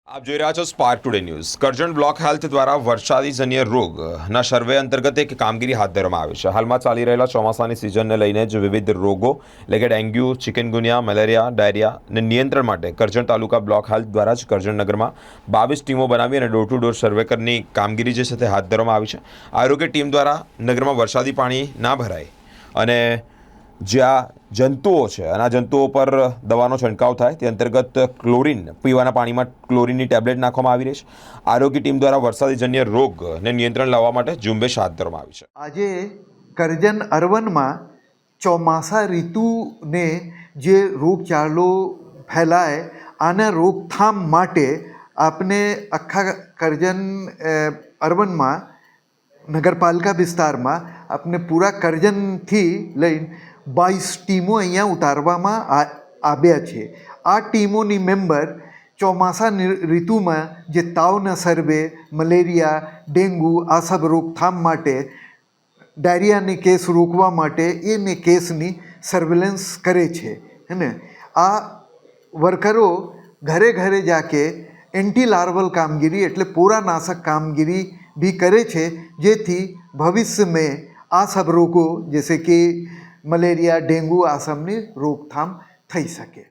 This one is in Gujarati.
આપ જોઈ રહ્યા છો spark today news. Karjan block health દ્વારા વરસાદીજન્ય રોગના સર્વે અંતર્ગત એક કામગીરી હાથ ધરવામાં આવી છે. હાલમાં ચાલી રહેલા ચોમાસાની સિઝનને લઈને જ વિવિધ રોગો એટલે કે ડેન્ગ્યુ, ચિકનગુનિયા, મેલેરિયા, ડાયરિયાને નિયંત્રણ માટે કરજણ તાલુકા બ્લોક હેલ્થ દ્વારા જ કરજણ નગરમાં 22 ટીમો બનાવી અને ડોર ટુ ડોર સર્વેકરની કામગીરી જે છે તે હાથ ધરવામાં આવી છે. આરોગ્ય ટીમ દ્વારા નગરમાં વરસાદી પાણી ના ભરાય અને જ્યાં જંતુઓ છે અને આ જંતુઓ પર દવાનો છંટકાવ થાય તે અંતર્ગત ક્લોરિન પીવાના પાણીમાં ક્લોરિનની ટેબ્લેટ નાખવામાં આવી રહી છે. આરોગ્ય ટીમ દ્વારા વરસાદીજન્ય રોગને નિયંત્રણ લાવવા માટે ઝુંબેશ હાથ ધરવામાં આવી છે. આજે કરજણ અર્બનમાં ચોમાસા ઋતુને જે રોગચાળો ફેલાય આના રોકથામ માટે આપણે આખા કરજણ અર્બનમાં નગરપાલિકા વિસ્તારમાં આપણે પૂરા કરજણથી લઈને 22 ટીમો અહીંયા ઉતારવામાં આવ્યા છે. આ ટીમોની મેમ્બર ચોમાસા ઋતુમાં જે તાવના સર્વે, મલેરિયા, ડેન્ગુ આ સબ રોકથામ માટે, ડાયરિયાની કેસ રોકવા માટે એને કેસની સર્વેલન્સ કરે છે. હે ને આ વર્કરો ઘરે ઘરે જાકે એન્ટી લાર્વલ કામગીરી એટલે પોરાનાશક કામગીરી भी करे છે, જેથી ભવિષ્ય में આ સબ રોગો जैसे कि मलेरिया, डेंगू આ सबની રોકથામ થઈ શકે.